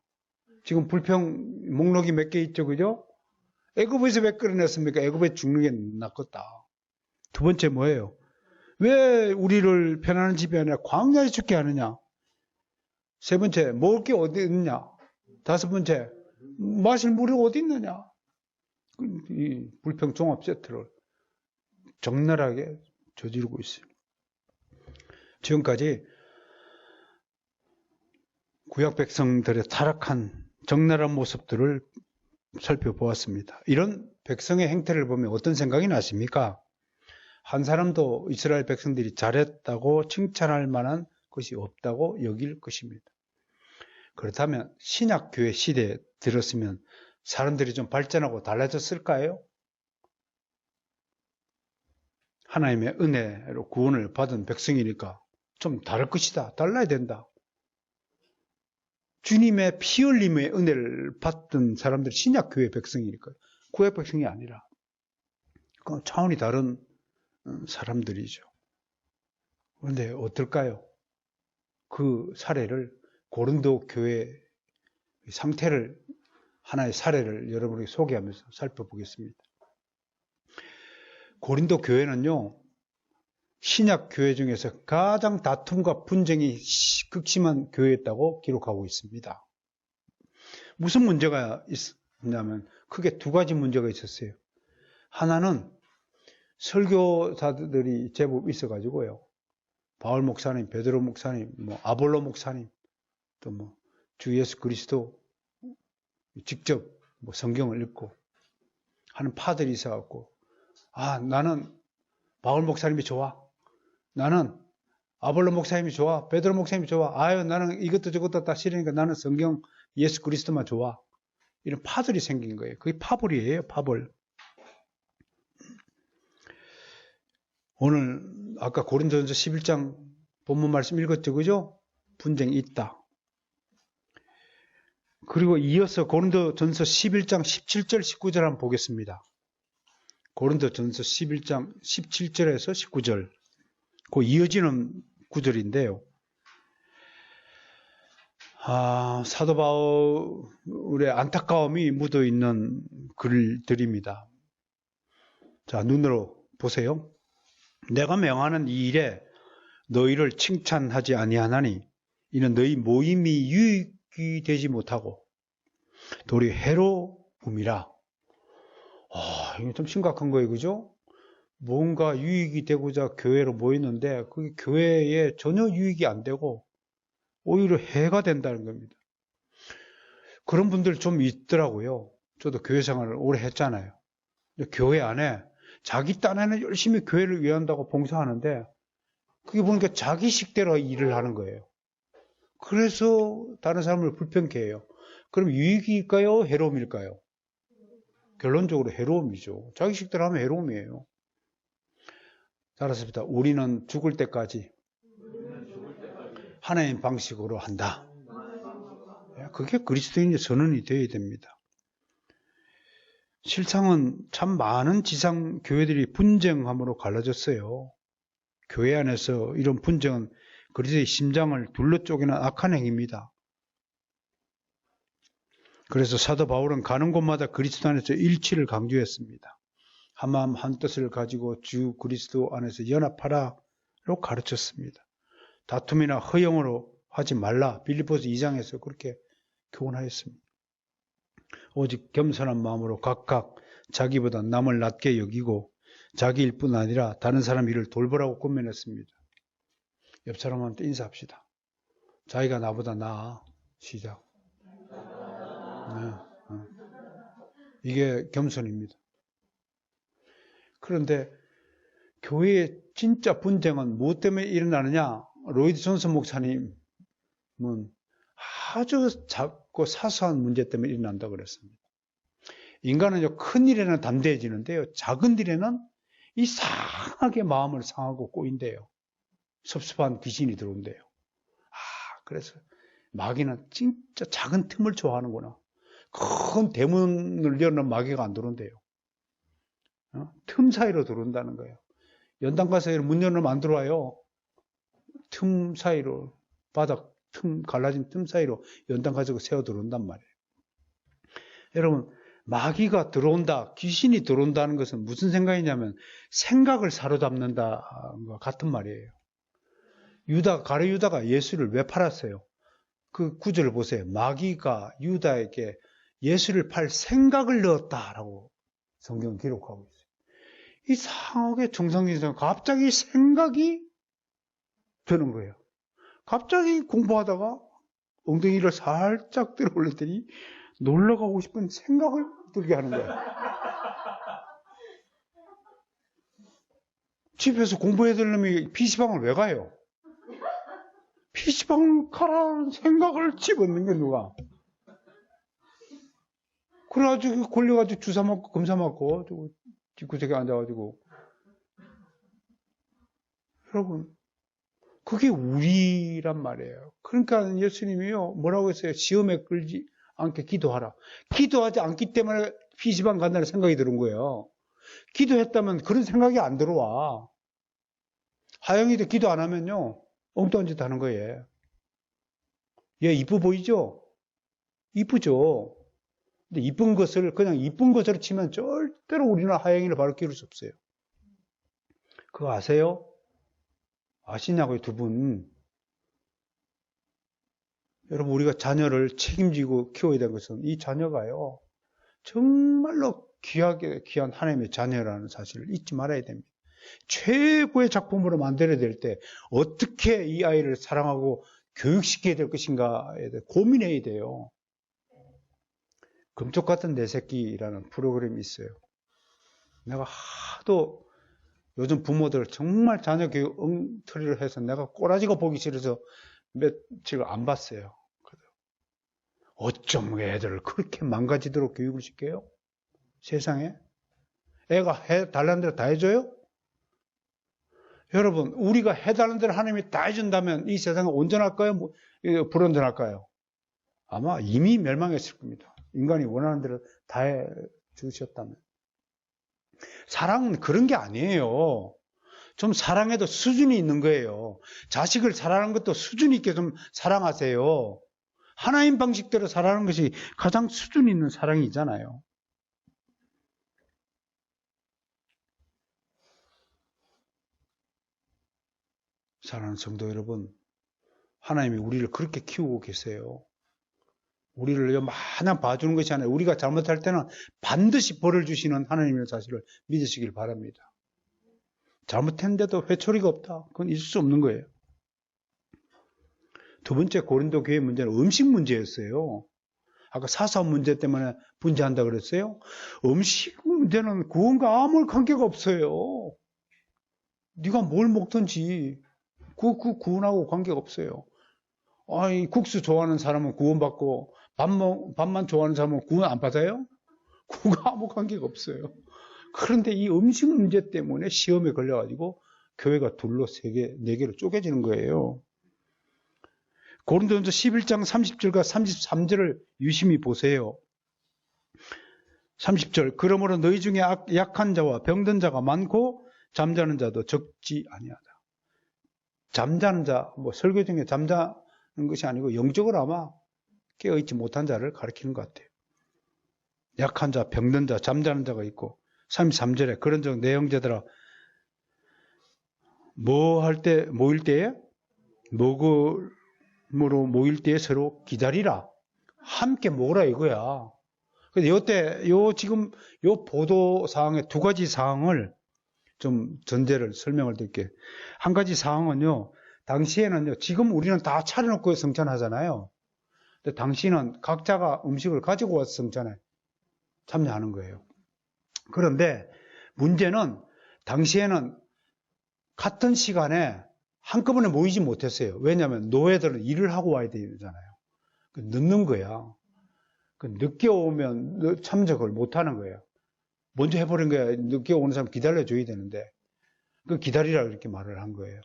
지금 불평 목록이 몇 개 있죠, 그죠? 애굽에서 왜 끌어냈습니까? 애굽에 죽는 게 낫겠다. 두 번째 뭐예요? 왜 우리를 편안한 집이 아니라 광야에 죽게 하느냐? 세 번째, 먹을 게 어디 있느냐? 다섯 번째, 마실 물이 어디 있느냐? 이 불평 종합 세트를 적나라하게 저지르고 있어요. 지금까지 구약 백성들의 타락한 적나라한 모습들을 살펴보았습니다. 이런 백성의 행태를 보면 어떤 생각이 나십니까? 한 사람도 이스라엘 백성들이 잘했다고 칭찬할 만한 것이 없다고 여길 것입니다. 그렇다면 신약교회 시대에 들었으면 사람들이 좀 발전하고 달라졌을까요? 하나님의 은혜로 구원을 받은 백성이니까 좀 다를 것이다. 달라야 된다. 주님의 피 흘림의 은혜를 받던 사람들이 신약교회 백성이니까요. 구약 백성이 아니라. 그 차원이 다른 사람들이죠. 그런데 어떨까요? 그 사례를 고린도 교회 상태를 하나의 사례를 여러분에게 소개하면서 살펴보겠습니다. 고린도 교회는요, 신약 교회 중에서 가장 다툼과 분쟁이 극심한 교회였다고 기록하고 있습니다. 무슨 문제가 있냐면 크게 두 가지 문제가 있었어요. 하나는 설교사들이 제법 있어가지고요. 바울 목사님, 베드로 목사님, 아볼로 목사님, 또 주 예수 그리스도 직접 성경을 읽고 하는 파들이 있어갖고, 나는 바울 목사님이 좋아. 나는 아볼로 목사님이 좋아. 베드로 목사님이 좋아. 나는 이것도 저것도 다 싫으니까 나는 성경 예수 그리스도만 좋아. 이런 파들이 생긴 거예요. 그게 파벌이에요, 파벌. 오늘 아까 고린도전서 11장 본문 말씀 읽었죠, 그죠? 분쟁이 있다. 그리고 이어서 고린도전서 11장 17절 19절 한번 보겠습니다. 고린도전서 11장 17절에서 19절 그 이어지는 구절인데요. 사도 바울의 안타까움이 묻어있는 글들입니다. 자, 눈으로 보세요. 내가 명하는 이 일에 너희를 칭찬하지 아니하나니 이는 너희 모임이 유익이 되지 못하고 도리어 해로움이라. 이게 좀 심각한 거예요, 그죠? 뭔가 유익이 되고자 교회로 모이는데 그게 교회에 전혀 유익이 안 되고 오히려 해가 된다는 겁니다. 그런 분들 좀 있더라고요. 저도 교회 생활을 오래 했잖아요. 근데 교회 안에 자기 딴에는 열심히 교회를 위한다고 봉사하는데 그게 보니까 자기식대로 일을 하는 거예요. 그래서 다른 사람을 불평케 해요. 그럼 유익일까요? 해로움일까요? 결론적으로 해로움이죠. 자기식대로 하면 해로움이에요. 따라서 우리는 죽을 때까지 하나님 방식으로 한다. 그게 그리스도인의 선언이 되어야 됩니다. 실상은 참 많은 지상 교회들이 분쟁함으로 갈라졌어요. 교회 안에서 이런 분쟁은 그리스도의 심장을 둘러 쪼개는 악한 행위입니다. 그래서 사도 바울은 가는 곳마다 그리스도 안에서 일치를 강조했습니다. 한마음 한뜻을 가지고 주 그리스도 안에서 연합하라로 가르쳤습니다. 다툼이나 허영으로 하지 말라. 빌립보서 2장에서 그렇게 교훈하였습니다. 오직 겸손한 마음으로 각각 자기보다 남을 낮게 여기고 자기 일뿐 아니라 다른 사람 일을 돌보라고 권면했습니다. 옆 사람한테 인사합시다. 자기가 나보다 나아. 시작. 이게 겸손입니다. 그런데 교회의 진짜 분쟁은 무엇 때문에 일어나느냐? 로이드 존슨 목사님은 아주 작고 사소한 문제 때문에 일어난다고 그랬습니다. 인간은 큰 일에는 담대해지는데요. 작은 일에는 이상하게 마음을 상하고 꼬인대요. 섭섭한 귀신이 들어온대요. 그래서 마귀는 진짜 작은 틈을 좋아하는구나. 큰 대문을 열는 마귀가 안 들어온대요. 틈 사이로 들어온다는 거예요. 연단가 사이로 문 열면 안 들어와요. 틈 사이로, 바닥 틈, 갈라진 틈 사이로 연단 가지고 새어 들어온단 말이에요. 여러분, 마귀가 들어온다, 귀신이 들어온다는 것은 무슨 생각이냐면 생각을 사로잡는다과 같은 말이에요. 가룟 유다가 예수를 왜 팔았어요? 그 구절을 보세요. 마귀가 유다에게 예수를 팔 생각을 넣었다라고 성경은 기록하고 있어요. 이상하게 정상적인 사람 갑자기 생각이 드는 거예요. 갑자기 공부하다가 엉덩이를 살짝 들어 올렸더니 놀러 가고 싶은 생각을 들게 하는 거예요. 집에서 공부해야 될 놈이 PC방을 왜 가요? PC방 가라는 생각을 집어넣는 게 누가? 그래가지고 걸려가지고 주사 맞고 검사 맞고 뒷구석에 앉아가지고. 여러분, 그게 우리란 말이에요. 그러니까 예수님이요, 뭐라고 했어요? 시험에 끌지 않게 기도하라. 기도하지 않기 때문에 PC방 간다는 생각이 드는 거예요. 기도했다면 그런 생각이 안 들어와. 하영이도 기도 안 하면요, 엉뚱한 짓 하는 거예요. 얘 이뻐 보이죠? 이쁘죠? 근데 이쁜 것을 그냥 이쁜 것으로 치면 절대로 우리는 하영이를 바로 기를 수 없어요. 그거 아세요? 아시냐고요, 두 분? 여러분, 우리가 자녀를 책임지고 키워야 되는 것은 이 자녀가요, 정말로 귀한 하나님의 자녀라는 사실을 잊지 말아야 됩니다. 최고의 작품으로 만들어야 될 때 어떻게 이 아이를 사랑하고 교육시켜야 될 것인가에 대해 고민해야 돼요. 금쪽 같은 내 새끼라는 프로그램이 있어요. 내가 하도 요즘 부모들 정말 자녀 교육 엉터리를 해서 내가 꼬라지가 보기 싫어서 며칠 안 봤어요. 어쩜 애들을 그렇게 망가지도록 교육을 시켜요? 세상에? 애가 달라는 대로 다 해줘요? 여러분, 우리가 해달라는 대로 하나님이 다 해준다면 이 세상은 온전할까요? 불온전할까요? 아마 이미 멸망했을 겁니다. 인간이 원하는 대로 다 해주셨다면. 사랑은 그런 게 아니에요. 좀 사랑해도 수준이 있는 거예요. 자식을 사랑하는 것도 수준 있게 좀 사랑하세요. 하나님 방식대로 사랑하는 것이 가장 수준 있는 사랑이잖아요. 사랑하는 성도 여러분, 하나님이 우리를 그렇게 키우고 계세요. 우리를 마냥 봐주는 것이 아니라 우리가 잘못할 때는 반드시 벌을 주시는 하나님의 사실을 믿으시길 바랍니다. 잘못했는데도 회초리가 없다. 그건 있을 수 없는 거예요. 두 번째 고린도 교회 문제는 음식 문제였어요. 아까 사소한 문제 때문에 분재한다 그랬어요. 음식 문제는 구원과 아무 관계가 없어요. 네가 뭘 먹든지 그 구원하고 관계가 없어요. 아이, 국수 좋아하는 사람은 구원받고 밥만 좋아하는 사람은 구원 안 받아요? 그거 아무 관계가 없어요. 그런데 이 음식 문제 때문에 시험에 걸려가지고 교회가 둘로 3개, 4개로 쪼개지는 거예요. 고린도전서 11장 30절과 33절을 유심히 보세요. 30절, 그러므로 너희 중에 약한 자와 병든 자가 많고 잠자는 자도 적지 아니하다. 잠자는 자, 설교 중에 잠자는 것이 아니고 영적으로 아마 깨어있지 못한 자를 가리키는 것 같아요. 약한 자, 병든 자, 잠자는 자가 있고 33절에 그런 적 내 형제들아 모일 때에 먹음으로 모일 때에 서로 기다리라. 함께 먹으라 이거야. 근데 지금 보도 사항의 2가지 사항을 좀 전제를 설명을 드릴게요. 한 가지 사항은요, 당시에는요, 지금 우리는 다 차려놓고 성찬하잖아요. 근데 당시는 각자가 음식을 가지고 와서 성찬에 참여하는 거예요. 그런데 문제는 당시에는 같은 시간에 한꺼번에 모이지 못했어요. 왜냐하면 노예들은 일을 하고 와야 되잖아요. 늦는 거야. 늦게 오면 참석을 못 하는 거예요. 먼저 해버린 거야. 늦게 오는 사람 기다려줘야 되는데. 기다리라 이렇게 말을 한 거예요.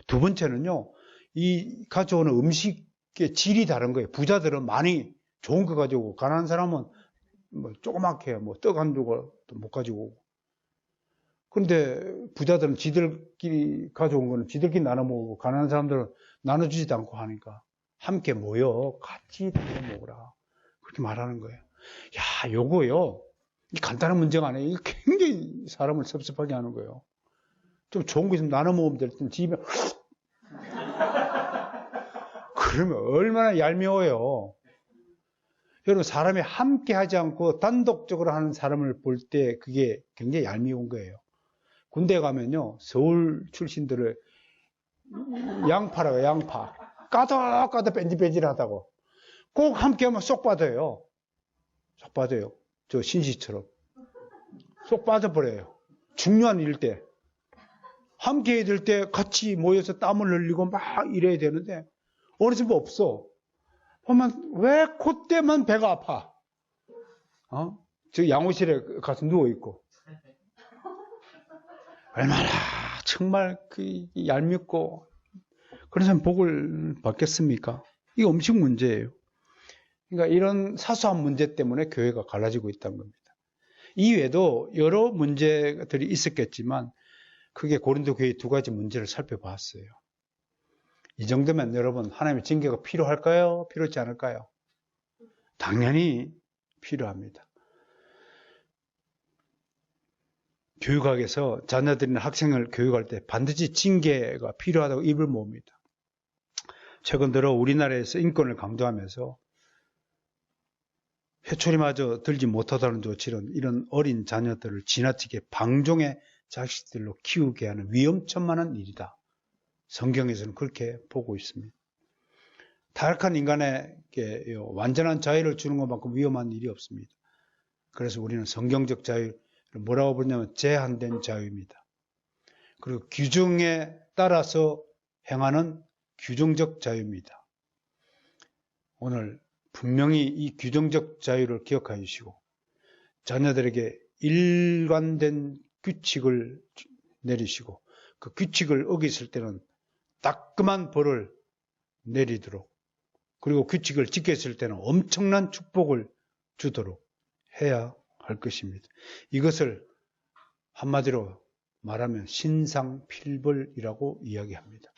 두 번째는요, 이 가져오는 음식의 질이 다른 거예요. 부자들은 많이 좋은 거 가지고 오고, 가난한 사람은 조그맣게 떡 한 조각도 못 가지고 오고. 그런데 부자들은 지들끼리 가져온 거는 지들끼리 나눠 먹고, 가난한 사람들은 나눠주지도 않고 하니까 함께 모여 같이 나눠 먹으라. 그렇게 말하는 거예요. 야, 요거요. 간단한 문제가 아니에요. 이거 굉장히 사람을 섭섭하게 하는 거예요. 좀 좋은 거 있으면 나눠 먹으면 될 텐데, 집에. 그러면 얼마나 얄미워요. 여러분, 사람이 함께 하지 않고 단독적으로 하는 사람을 볼 때 그게 굉장히 얄미운 거예요. 군대 가면요, 서울 출신들을 양파라고 해요, 양파. 까덕까덕 뺀질뺀질하다고. 꼭 함께 하면 쏙 빠져요. 쏙 빠져요. 저 신시처럼. 쏙 빠져버려요. 중요한 일 때. 함께 해야 될 때 같이 모여서 땀을 흘리고 막 이래야 되는데, 어느 집은 없어. 보면 왜 그때만 배가 아파? 저 양호실에 가서 누워있고. 얼마나 정말 얄밉고, 그래서 복을 받겠습니까? 이게 음식 문제예요. 그러니까 이런 사소한 문제 때문에 교회가 갈라지고 있다는 겁니다. 이외에도 여러 문제들이 있었겠지만, 크게 고린도 교회의 2가지 문제를 살펴봤어요. 이 정도면 여러분, 하나님의 징계가 필요할까요? 필요하지 않을까요? 당연히 필요합니다. 교육학에서 자녀들이나 학생을 교육할 때 반드시 징계가 필요하다고 입을 모읍니다. 최근 들어 우리나라에서 인권을 강조하면서 회초리마저 들지 못하다는 조치는 이런 어린 자녀들을 지나치게 방종의 자식들로 키우게 하는 위험천만한 일이다. 성경에서는 그렇게 보고 있습니다. 타락한 인간에게 완전한 자유를 주는 것만큼 위험한 일이 없습니다. 그래서 우리는 성경적 자유를 뭐라고 부르냐면 제한된 자유입니다. 그리고 규정에 따라서 행하는 규정적 자유입니다. 오늘 분명히 이 규정적 자유를 기억해 주시고 자녀들에게 일관된 규칙을 내리시고 그 규칙을 어겼을 때는 따끔한 벌을 내리도록, 그리고 규칙을 지켰을 때는 엄청난 축복을 주도록 해야 할 것입니다. 이것을 한마디로 말하면 신상필벌이라고 이야기합니다.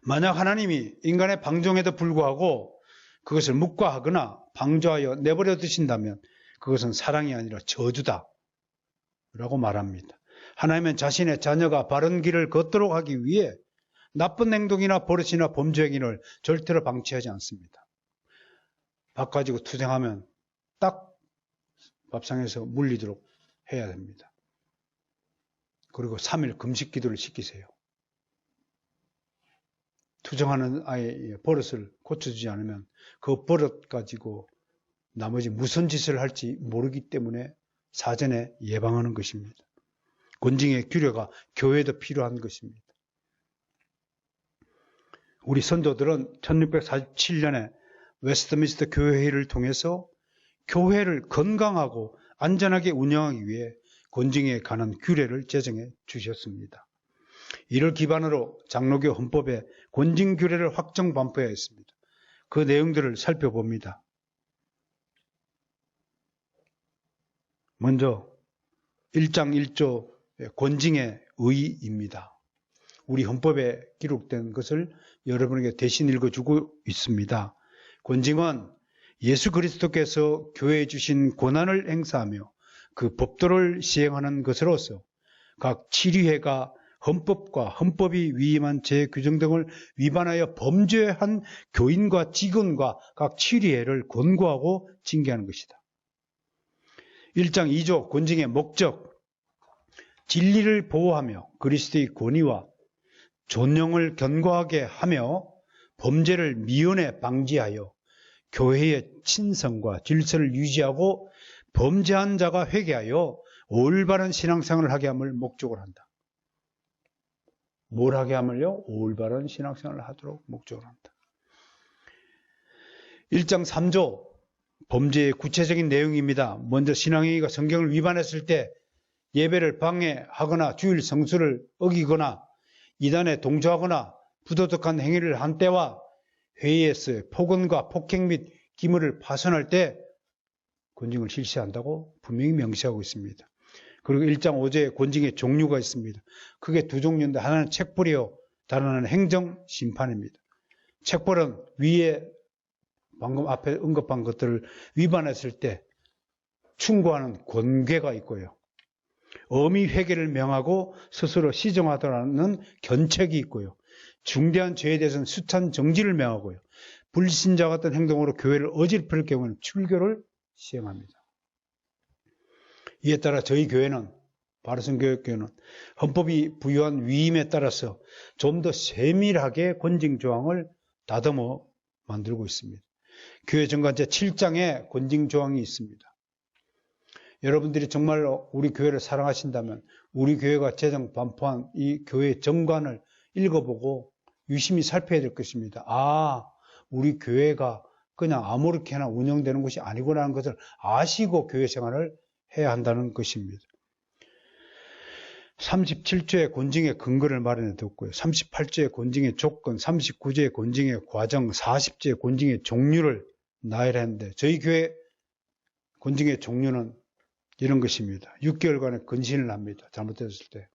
만약 하나님이 인간의 방종에도 불구하고 그것을 묵과하거나 방조하여 내버려 두신다면 그것은 사랑이 아니라 저주다 라고 말합니다. 하나님은 자신의 자녀가 바른 길을 걷도록 하기 위해 나쁜 행동이나 버릇이나 범죄 행위를 절대로 방치하지 않습니다. 밥 가지고 투정하면 딱 밥상에서 물리도록 해야 됩니다. 그리고 3일 금식 기도를 시키세요. 투정하는 아이의 버릇을 고쳐주지 않으면 그 버릇 가지고 나머지 무슨 짓을 할지 모르기 때문에 사전에 예방하는 것입니다. 권징의 규례가 교회에도 필요한 것입니다. 우리 선조들은 1647년에 웨스트민스터 교회회의를 통해서 교회를 건강하고 안전하게 운영하기 위해 권징에 관한 규례를 제정해 주셨습니다. 이를 기반으로 장로교 헌법에 권징 규례를 확정 반포하였습니다. 그 내용들을 살펴봅니다. 먼저 1장 1조 권징의 의의입니다. 우리 헌법에 기록된 것을 여러분에게 대신 읽어주고 있습니다. 권징은 예수 그리스도께서 교회에 주신 권한을 행사하며 그 법도를 시행하는 것으로서 각 치리회가 헌법과 헌법이 위임한 제규정 등을 위반하여 범죄한 교인과 직원과 각 치리회를 권고하고 징계하는 것이다. 1장 2조 권징의 목적, 진리를 보호하며 그리스도의 권위와 존영을 견고하게 하며 범죄를 미연에 방지하여 교회의 친성과 질서를 유지하고 범죄한 자가 회개하여 올바른 신앙생활을 하게 함을 목적으로 한다. 뭘 하게 하면요? 올바른 신앙생활을 하도록 목적으로 한다. 1장 3조 범죄의 구체적인 내용입니다. 먼저 신앙행위가 성경을 위반했을 때 예배를 방해하거나 주일 성수를 어기거나 이단에 동조하거나 부도덕한 행위를 한 때와 회의에서 폭언과 폭행 및 기물을 파손할 때 권징을 실시한다고 분명히 명시하고 있습니다. 그리고 1장 5조에 권징의 종류가 있습니다. 크게 두 종류인데 하나는 책벌이요, 다른 하나는 행정심판입니다. 책벌은 위에 방금 앞에 언급한 것들을 위반했을 때 충고하는 권괴가 있고요. 엄히 회개를 명하고 스스로 시정하도라는 견책이 있고요. 중대한 죄에 대해서는 수찬 정지를 명하고요. 불신자 같은 행동으로 교회를 어질플 경우는 출교를 시행합니다. 이에 따라 저희 교회는, 바르선교회는 헌법이 부여한 위임에 따라서 좀 더 세밀하게 권징 조항을 다듬어 만들고 있습니다. 교회 정관제 7장에 권징 조항이 있습니다. 여러분들이 정말로 우리 교회를 사랑하신다면 우리 교회가 제정 반포한 이 교회 정관을 읽어보고 유심히 살펴야 될 것입니다. 아, 우리 교회가 그냥 아무렇게나 운영되는 것이 아니구나 하는 것을 아시고 교회 생활을 해야 한다는 것입니다. 37조의 권징의 근거를 마련해 뒀고요. 38조의 권징의 조건, 39조의 권징의 과정, 40조의 권징의 종류를 나열했는데 저희 교회 권징의 종류는 이런 것입니다. 6개월간의 근신을 합니다. 잘못됐을 때.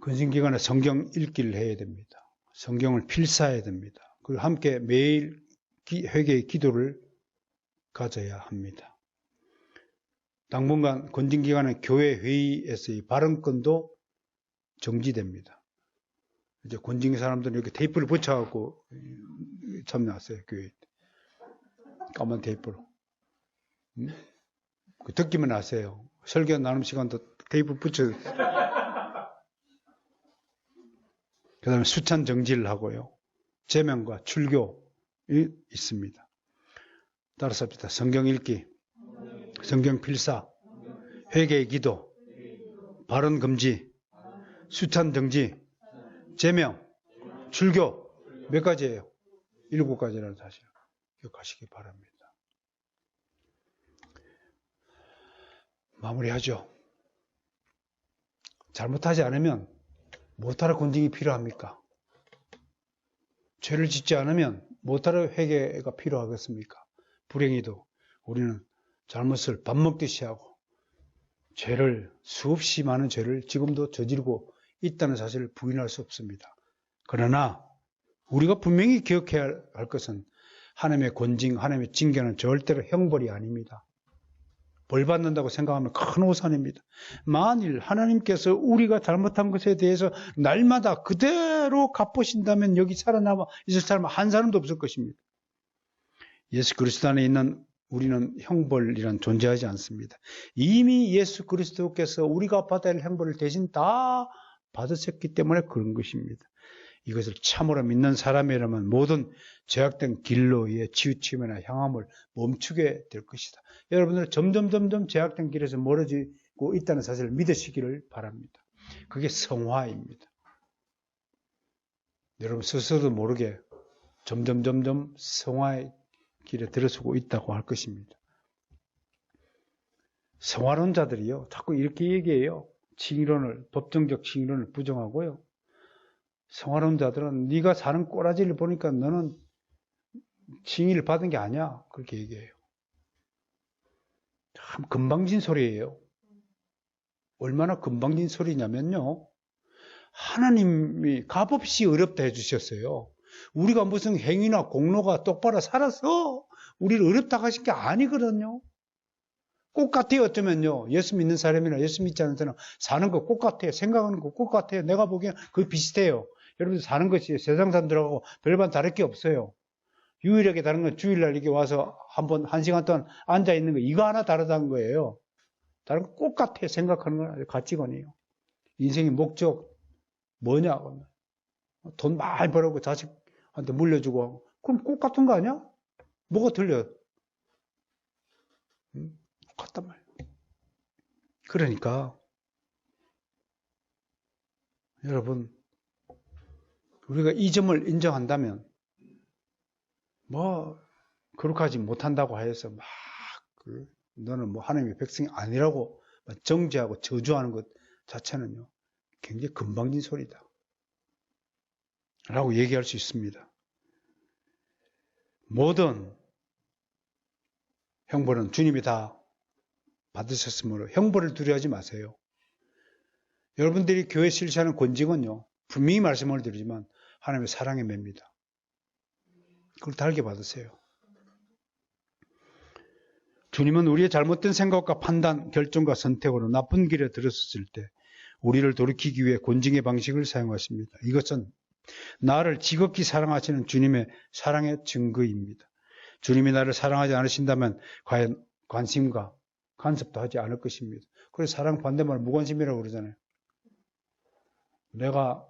근신기간에 성경 읽기를 해야 됩니다. 성경을 필사해야 됩니다. 그리고 함께 매일 회개의 기도를 가져야 합니다. 당분간 권징기간에 교회 회의에서의 발언권도 정지됩니다. 이제 권징 사람들은 이렇게 테이프를 붙여갖고 참여하세요, 교회에. 까만 테이프로. 듣기만 하세요. 설교 나눔 시간도 테이프 붙여. 그 다음에 수찬 정지를 하고요. 제명과 출교가 있습니다. 따라서 합시다. 성경 읽기, 성경 필사, 회개의 기도, 발언 금지, 수찬 정지, 제명, 출교. 몇 가지예요? 7가지라는 사실 기억하시기 바랍니다. 마무리하죠. 잘못하지 않으면 못하러 권징이 필요합니까? 죄를 짓지 않으면 못하러 회개가 필요하겠습니까? 불행히도 우리는 잘못을 밥 먹듯이 하고 수없이 많은 죄를 지금도 저지르고 있다는 사실을 부인할 수 없습니다. 그러나 우리가 분명히 기억해야 할 것은 하나님의 권징, 하나님의 징계는 절대로 형벌이 아닙니다. 벌 받는다고 생각하면 큰 오산입니다. 만일 하나님께서 우리가 잘못한 것에 대해서 날마다 그대로 갚으신다면 여기 살아남아 있을 사람 한 사람도 없을 것입니다. 예수 그리스도 안에 있는 우리는 형벌이란 존재하지 않습니다. 이미 예수 그리스도께서 우리가 받아야 할 형벌을 대신 다 받으셨기 때문에 그런 것입니다. 이것을 참으로 믿는 사람이라면 모든 죄악된 길로의 치우침이나 향함을 멈추게 될 것이다. 여러분들 점점 죄악된 길에서 멀어지고 있다는 사실을 믿으시기를 바랍니다. 그게 성화입니다. 여러분 스스로도 모르게 점점 성화의 길에 들어서고 있다고 할 것입니다. 성화론자들이요, 자꾸 이렇게 얘기해요. 법정적 칭의론을 부정하고요. 성화론자들은 네가 사는 꼬라지를 보니까 너는 칭의를 받은 게 아니야. 그렇게 얘기해요. 참 금방진 소리예요. 얼마나 금방진 소리냐면요. 하나님이 값없이 어렵다 해주셨어요. 우리가 무슨 행위나 공로가 똑바로 살아서 우리를 어렵다 하신 게 아니거든요. 똑같아요. 어쩌면요. 예수 믿는 사람이나 예수 믿지 않는 사람 사는 거 똑같아요. 생각하는 거 똑같아요. 내가 보기엔 거의 비슷해요. 여러분들 사는 것이 세상 사람들하고 별반 다를 게 없어요. 유일하게 다른 건 주일날 이렇게 와서 한 시간 동안 앉아있는 거 이거 하나 다르다는 거예요. 다른 거 똑같아요. 생각하는 건 가치관이에요. 인생의 목적 뭐냐? 돈 많이 벌고 자식한테 물려주고 하고. 그럼 똑같은 거 아니야? 뭐가 틀려? 똑같단 말이에요. 그러니까 여러분 우리가 이 점을 인정한다면 그렇게 하지 못한다고 해서 너는 하나님의 백성이 아니라고 정죄하고 저주하는 것 자체는요 굉장히 금방진 소리다 라고 얘기할 수 있습니다. 모든 형벌은 주님이 다 받으셨으므로 형벌을 두려워하지 마세요. 여러분들이 교회 실시하는 권징은요 분명히 말씀을 드리지만 하나님의 사랑의 매입니다. 그걸 달게 받으세요. 주님은 우리의 잘못된 생각과 판단, 결정과 선택으로 나쁜 길에 들었을 때 우리를 돌이키기 위해 권징의 방식을 사용하십니다. 이것은 나를 지극히 사랑하시는 주님의 사랑의 증거입니다. 주님이 나를 사랑하지 않으신다면 과연 관심과 간섭도 하지 않을 것입니다. 그래서 사랑 반대말 무관심이라고 그러잖아요. 내가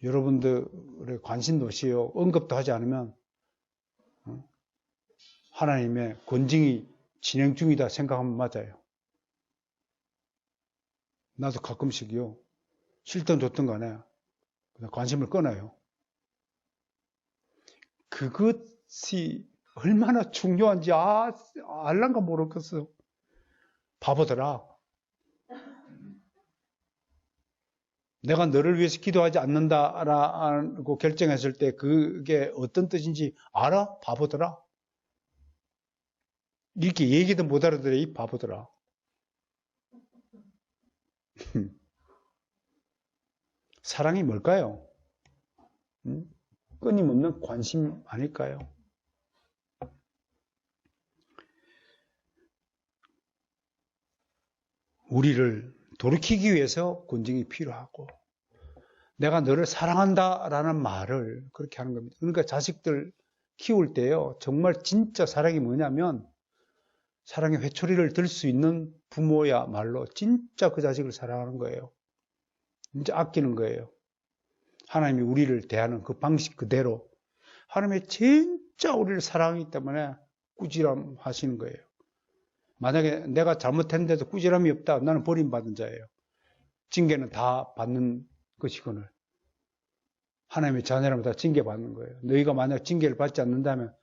여러분들의 관심도 없이요 언급도 하지 않으면 하나님의 권징이 진행 중이다 생각하면 맞아요. 나도 가끔씩요 싫든 좋든 간에 관심을 끊어요. 그것이 얼마나 중요한지 알란가 모르겠어. 바보더라. 내가 너를 위해서 기도하지 않는다라고 결정했을 때 그게 어떤 뜻인지 알아? 바보더라. 이렇게 얘기도 못 알아들어 이 바보더라. 사랑이 뭘까요? 끊임없는 관심 아닐까요? 우리를 돌이키기 위해서 권징이 필요하고 내가 너를 사랑한다라는 말을 그렇게 하는 겁니다. 그러니까 자식들 키울 때요 정말 진짜 사랑이 뭐냐면 사랑의 회초리를 들 수 있는 부모야말로 진짜 그 자식을 사랑하는 거예요. 진짜 아끼는 거예요. 하나님이 우리를 대하는 그 방식 그대로 하나님이 진짜 우리를 사랑하기 때문에 꾸지람 하시는 거예요. 만약에 내가 잘못했는데도 꾸지람이 없다. 나는 버림받은 자예요. 징계는 다 받는 것이거늘. 하나님의 자녀라면 다 징계받는 거예요. 너희가 만약 징계를 받지 않는다면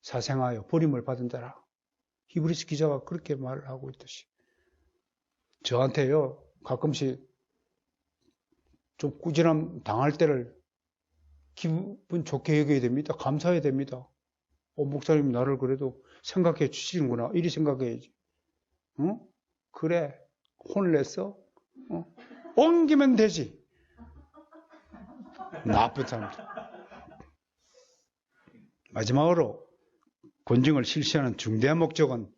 사생하여 버림을 받은 자라. 히브리서 기자가 그렇게 말을 하고 있듯이. 저한테요. 가끔씩 좀 꾸지람 당할 때를 기분 좋게 여겨야 됩니다. 감사해야 됩니다. 목사님 나를 그래도 생각해 주시는구나. 이리 생각해야지. 그래. 혼을 냈어? 옮기면 되지. 나쁜 사람들. 마지막으로 권징을 실시하는 중대한 목적은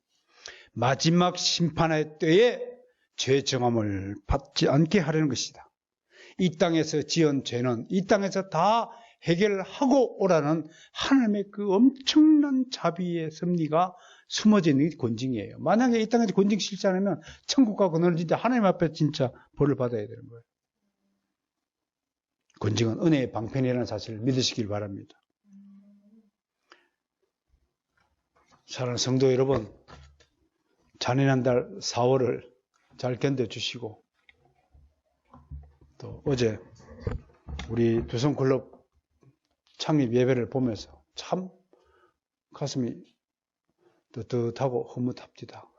마지막 심판의 때에 죄 정함을 받지 않게 하려는 것이다. 이 땅에서 지은 죄는 이 땅에서 다 해결하고 오라는 하나님의 그 엄청난 자비의 섭리가 숨어져 있는 게 권징이에요. 만약에 이 땅에서 권징 실시 안 하면 천국 가고 너는 진짜 하나님 앞에 진짜 벌을 받아야 되는 거예요. 권징은 은혜의 방편이라는 사실을 믿으시길 바랍니다. 사랑하는 성도 여러분, 잔인한 달 4월을 잘 견뎌주시고, 또 어제 우리 두성클럽 창립 예배를 보면서 참 가슴이 뜨뜻하고 흐뭇합니다.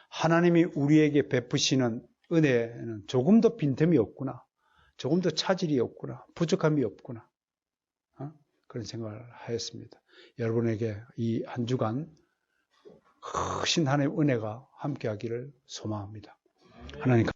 하나님이 우리에게 베푸시는 은혜는 조금 더 빈틈이 없구나, 조금 더 차질이 없구나, 부족함이 없구나, 그런 생각을 하였습니다. 여러분에게 이 한 주간 크신 하나님의 은혜가 함께하기를 소망합니다. 하나님